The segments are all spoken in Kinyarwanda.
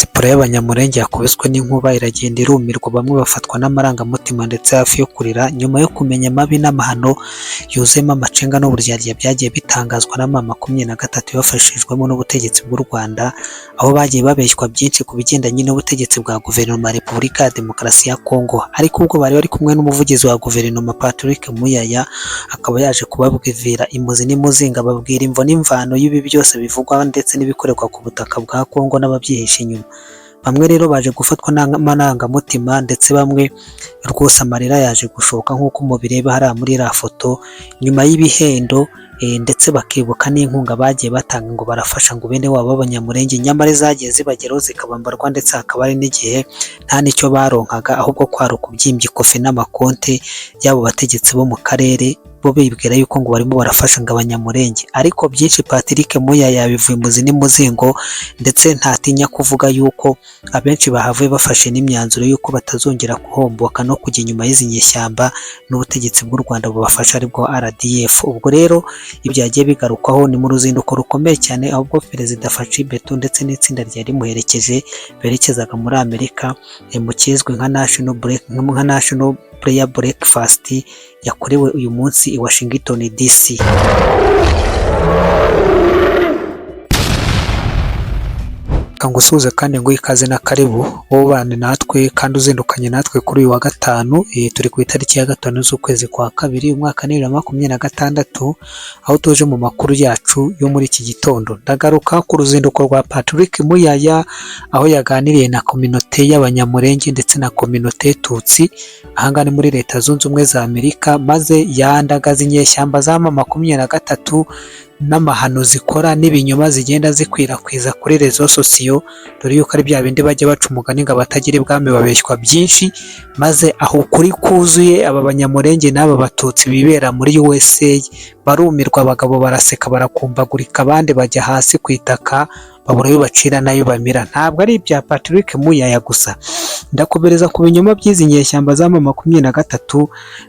diaspora y'abanyamulenge yakubiswe n'inkuba iragenda irumirwa, bamwe bafatwa n'amarangamutima ndetse hafi yo kurira nyuma yo kumenya amabi n'amahano yuzuyemo amacenga n'uburyarya byagiye bitangazwa na M23 bafashijwemo n'ubutegetsi bw'u Rwanda, aho bagiye babeshywa byinshi ku bigendanye n'ubutegetsi bwa guverinoma ya Repubulika ya Demokarasi ya Kongo. Ariko ubwo bari kumwe n'umuvugizi wa guverinoma Patrick Muyaya, akaba yaje kubabwira imuzi n'imuzinga, babwira imvo n'imvano y'ibi byose bivugwa ndetse n'ibikorerwa ku butaka bwa Kongo n'ababyihishe inyuma. Bamwe rero baje gufatwa n'amarangamutima ndetse bamwe rwose amarira yaje gushoka nk'uko mubireba hariya muri iriya foto, nyuma y'ibihendo ndetse bakibuka n'inkunga bagiye batanga ngo barafasha ngo bene wabo b'abanyamulenge, nyamara zagiye zibageraho zikabambarwa ndetse hakaba hari n'igihe nta n'icyo baronkaga, ahubwo kwari ukubyimbya ikofi n'amakonte y'abo bategetsi bo mu karere, bo bibwira yuko ngo barimo barafasha ngo abanyamulenge. Ariko byinshi Patrick Muyaya yabivuye imuzi n'imuzingo, ndetse ntatinya kuvuga yuko abenshi bahavuye bafashe n'imyanzuro yuko batazongera guhomboka no kujya inyuma y'izi nyeshyamba n'ubutegetsi bw'u Rwanda bubafasha aribwo RDF. Ubwo rero ibyagiye bigarukwaho ni mu ruzinduko rukomeye cyane, ahubwo Perezida Faci Beto ndetse n'itsinda ryari rimuherekeje berekezaga muri Amerika mu kizwi nka National Prayer Breakfast yakorewe uyu munsi i Washington DC. Kangusuze kandi ngo ikaze na karibu wobane natwe kandi uzindukanye natwe kuri uyu wa gatanu. Turi ku itariki ya 5 z'ukwezi kwa kabiri umwaka 2026, aho tuje mu makuru yacu yo muri iki gitondo. Ndagaruka ku ruzinduko rwa Patrick Muyaya, aho yaganiriye na communauté y'abanyamulenge ndetse na communauté Tutsi ahangane muri Leta Zunze Ubumwe za Amerika, maze yandagaza inyeshyamba za M23 n'amahano zikora n'ibinyoma zigenda zikwirakwiza kuri rezo sosiyo, dore yuko ari bya bindi bajya baca umugani ngo abatagira ibwami babeshywa byinshi, maze aho kuri kuzuye aba banyamulenge n'aba batutsi bibera muri USA barumirwa, abagabo baraseka barakumbagurika, abandi bajya hasi ku itaka babura ayo bacira nayo bamira. Ntabwo ari ibya Patrick Muyaya gusa, ndakobereza ku binyoma by'izi nyeshyamba za M23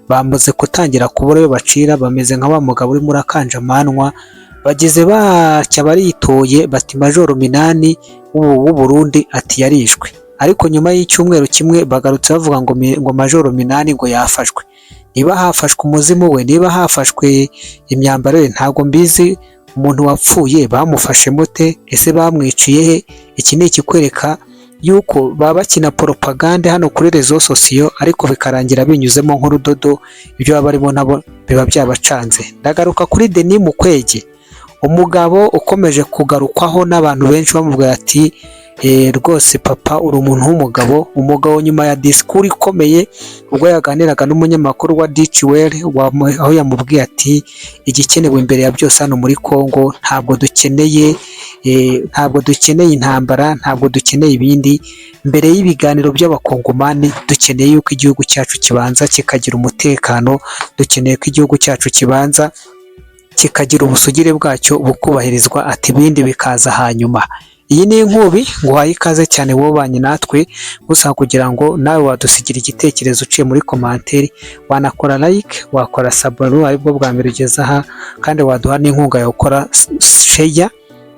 bamaze gutangira kubura ayo bacira, bameze nka wa mugabo uri muri akanjamanwa, bagize bacya baritoye bati Majoro Minani w'u Burundi ati yarishwe. Ariko nyuma y'icyumweru kimwe bagarutse bavuga ngo Majoro Minani ngo yafashwe. Niba hafashwe umuzimu we, niba hafashwe imyambaro ye, ntago mbizi. Umuntu wapfuye bamufashe mote, ese bamwiciye he? Iki ni ikikwereka yuko baba bakina propaganda hano kuri rezo sosiyo, ariko bikarangira binyuzemo nk'urudodo, ibyo baba barimo nabo biba byabacanze. Ndagaruka kuri Denis Mukwege, umugabo ukomeje kugarukwaho n'abantu benshi bamubwira ati rwose papa uri umuntu w'umugabo. Umugabo nyuma ya disikuru ikomeye ubwo yaganiraga n'umunyamakuru wa DCWL, aho yamubwiye ati igikenewe imbere ya byose hano muri Kongo ntabwo dukeneye intambara, ntabwo dukeneye ibindi. Mbere y'ibiganiro by'abakongomani dukeneye yuko igihugu cyacu kibanza kikagira umutekano, dukeneye ko igihugu cyacu kibanza kikagira ubusugire bwacyo bukubahirizwa, ati ibindi bikaza hanyuma. Iyi ni inkubi nguhaye ikaze cyane wobanye natwe, gusa kugira ngo nawe wadusigira igitekerezo uciye muri commentaire, wanakora like, wakora subscribe aribwo bwa mbere ugeze aha, kandi waduha n'inkunga yo gukora share,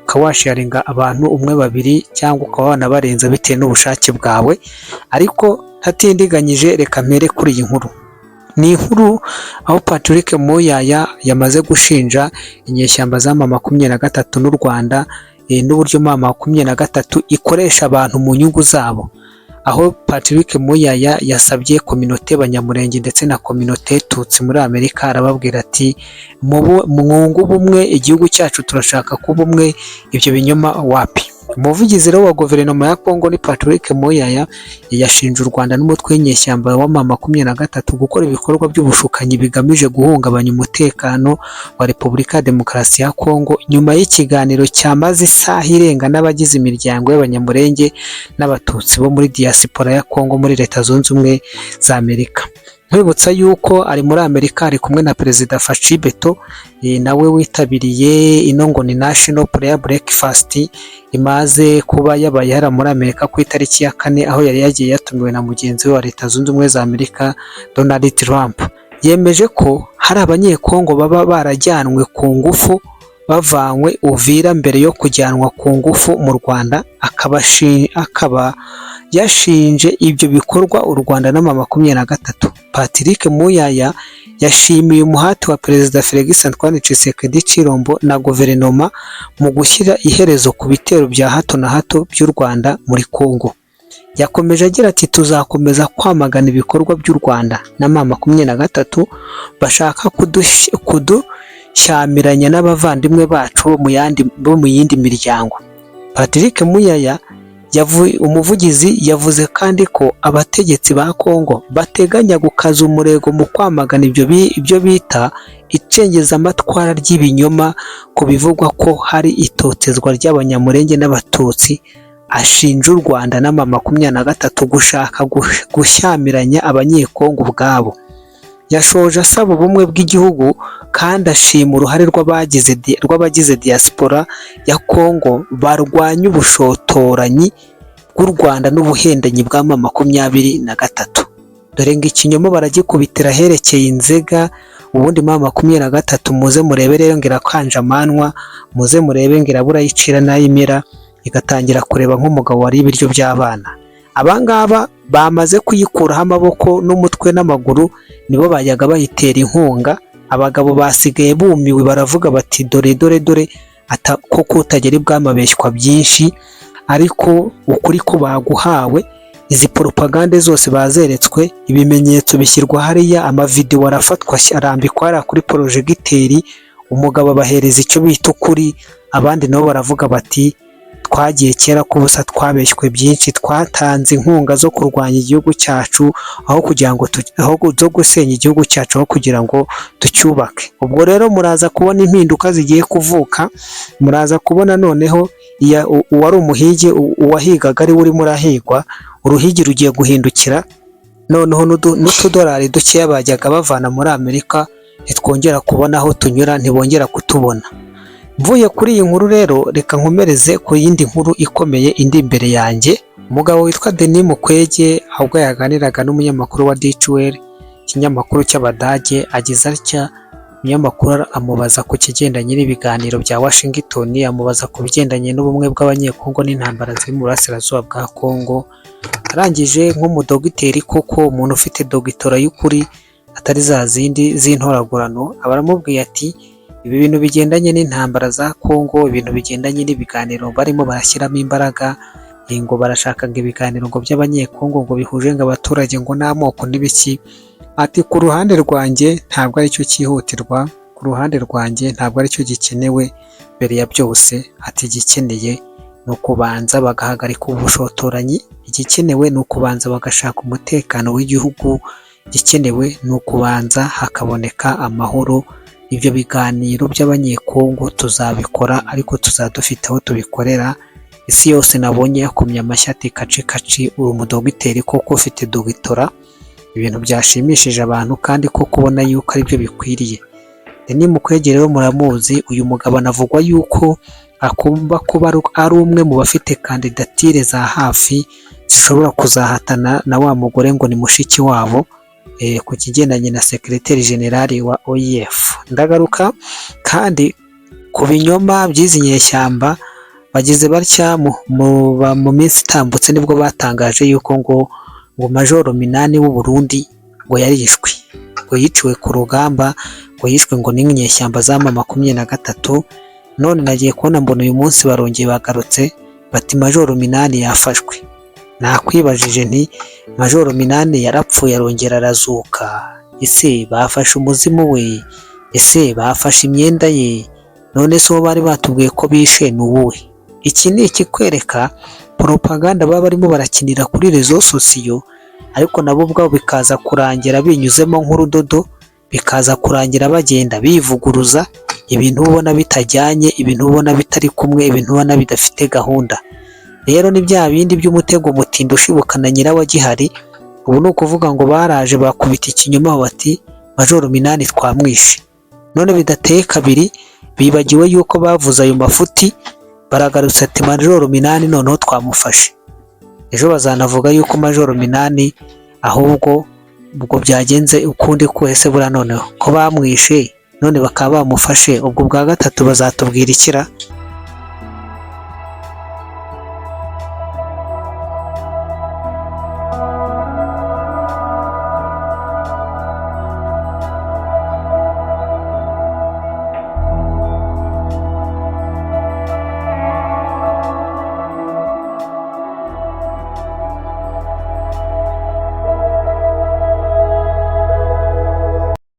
ukawasharinga abantu umwe babiri cyangwa ukaba wanabarenza bitewe n'ubushake bwawe. Ariko ntatindiganyije reka mpere kuri iyi nkuru. Ni inkuru aho Patrick Muyaya yamaze gushinja inyeshyamba za M23 n'u Rwanda n'uburyo M23 ikoresha abantu mu nyungu zabo, aho Patrick Muyaya yasabye communauté y'abanyamulenge ndetse na communauté Tutsi muri Amerika, arababwira ati mwungu ubumwe, igihugu cyacu turashaka kuba umwe, ibyo binyoma wapi. Umuvugizi wa guverinoma ya Kongo ni Patrick Muyaya yashinje u Rwanda n'umutwe w'inyeshyamba wa M23 gukora ibikorwa by'ubushukanyi bigamije guhungabanya umutekano wa Repubulika ya Demokarasi ya Kongo, nyuma y'ikiganiro cyamaze isaha irenga n'abagize imiryango y'abanyamulenge n'abatutsi bo muri diaspora ya Kongo muri Leta Zunze Ubumwe za Amerika. Nkwibutsa yuko ari muri Amerika, ari kumwe na Perezida Faci Beto, nawe witabiriye ino ngo ni National Prayer Breakfast imaze kuba yabaye hara muri Amerika ku itariki ya 4, aho yari yagiye yatumiwe na mugenzi we wa Leta Zunze Ubumwe za Amerika Donald Trump. Yemeje ko hari abanyekongo baba barajyanwe ku ngufu bavanywe Uvira mbere yo kujyanwa ku ngufu mu Rwanda, akaba yashinje ibyo bikorwa u Rwanda na M23. Patrick Muyaya yashimiye umuhati wa Perezida Felix Antoine Tshisekedi Tshilombo na guverinoma mu gushyira iherezo ku bitero bya hato na hato by'u Rwanda muri Kongo. Yakomeje agira ati tuzakomeza kwamagana ibikorwa by'u Rwanda na M23 bashaka kudushamiranya n'abavandimwe bacu bo mu yindi miryango. Patrick Muyaya umuvugizi yavuze kandi ko abategetsi ba Kongo bateganya gukaza umurego mu kwamagana ibyo bita icengezamatwara ry'ibinyoma ku bivugwa ko hari itotezwa ry'Abanyamulenge n'Abatutsi. Ashinja u Rwanda na M23 gushaka gushyamiranya abanyekongo ubwabo. Yashoje asaba ubumwe bw'igihugu kandi ashima uruhare rw'abagize diaspora ya Kongo barwanya ubushotoranyi bw'u Rwanda n'ubuhendanyi bwa M23. Dore ngo ikinyoma baragikubitira herekeye inzega, ubundi M23 muze murebe rero ngira kanjamanwa, muze murebe ngira burayicira nayimira igatangira kureba nk'umugabo wari ibiryo by'abana. Abangaba bamaze kuyikuraho amaboko n'umutwe n'amaguru, nibo bajyaga bayitera inkunga. Abagabo basigaye bumiwe baravuga bati dore koko utagera ibwamabeshywa byinshi, ariko ukuri ko baguhawe. Izi propagande zose bazeretswe, ibimenyetso bishyirwa hariya, amavideo arafatwa arambikwa hariya kuri projegiteri, umugabo abahereza icyo bita ukuri. Abandi nabo baravuga bati twagiye kera kubusa, twabeshywe byinshi, twatanze inkunga zo kurwanya igihugu cyacu aho kugira ngo zo gusenya igihugu cyacu aho kugira ngo tucyubake. Ubwo rero muraza kubona impinduka zigiye kuvuka, muraza kubona noneho uwari umuhigi uwahigaga ari urimo urahigwa, uruhigi rugiye guhindukira, noneho n'utudolari dukeya bajyaga bavana muri Amerika ntitwongera kubona aho tunyura, ntibongera kutubona. Mvuye kuri iyi nkuru rero, reka nkomereze ku yindi nkuru ikomeye indi imbere yanjye. Umugabo witwa Denis Mukwege ahubwo yaganiraga n'umunyamakuru wa DHL, ikinyamakuru cy'Abadage, agize atya. Umunyamakuru amubaza ku kigendanye n'ibiganiro bya Washington, amubaza ku bigendanye n'ubumwe bw'abanyekongo n'intambara ziri mu burasirazuba bwa Kongo. Arangije nk'umudogiteri koko, umuntu ufite dogitora y'ukuri atari za zindi z'intoragurano, abaramubwiye ati ibi bintu bigendanye n'intambara za Kongo, ibintu bigendanye n'ibiganiro barimo barashyiramo imbaraga, ngo barashaka ngo ibiganiro ngo by'abanyekongo ngo bihuje ngo abaturage ngo n'amoko n'ibiki. Ati ku ruhande rwanjye ntabwo ari cyo cyihutirwa, ku ruhande rwanjye ntabwo ari cyo gikenewe. Mbere ya byose ati igikeneye ni ukubanza bagahagarika ubushotoranyi, igikenewe ni ukubanza bagashaka umutekano w'igihugu, igikenewe ni ukubanza hakaboneka amahoro. Ibyo biganiro by'abanyekongo tuzabikora, ariko tuzadufite aho tubikorera. Isi yose nabonye yakomye amashyi ati kaci uri umudogiteri koko ufite dogitora, ibintu byashimishije abantu kandi ko kubona yuko ari byo bikwiriye. Denis Mukwege rero muramuzi, uyu mugabo anavugwa yuko akumva kuba ari umwe mu bafite kandidatire za hafi zishobora kuzahatana na wa mugore ngo ni mushiki wabo, ku kigendanye na Secretary General wa OIF. Ndagaruka kandi ku binyoma by'izi nyeshyamba bagize batya mu minsi itambutse, nibwo batangaje yuko ngo Major Minani w'u Burundi ngo yarishwe, ngo yiciwe ku rugamba, ngo yishwe ngo n'inyeshyamba za M23. None nagiye kubona mbona uyu munsi barongeye bagarutse bati Major Minani yafashwe. Nakwibajije nti Major Minani yarapfuye arongera arazuka, ese bafashe umuzimu we? Ese bafashe imyenda ye? None so bari batubwiye ko bishe n'ubuhe? Iki ni ikikwereka propaganda baba barimo barakinira kuri rezo sosiyo, ariko nabo ubwabo bikaza kurangira binyuzemo nk'urudodo, bikaza kurangira bagenda bivuguruza ibintu ubona bitajyanye, ibintu ubona bitari kumwe, ibintu ubona bidafite gahunda. Rero ni bya bindi by'umutego mutindo ushibukana nyirawo gihari. Ubu ni ukuvuga ngo baraje bakubita ikinyoma bati Major Minani twamwishe. None bidateye kabiri bibagiwe yuko bavuze ayo mafuti, baragarutse ati Major Minani noneho twamufashe. Ejo bazanavuga yuko Major Minani ahubwo ubwo byagenze ukundi kwese bura noneho ko bamwishe, none bakaba bamufashe, ubwo bwa gatatu bazatubwira ikira.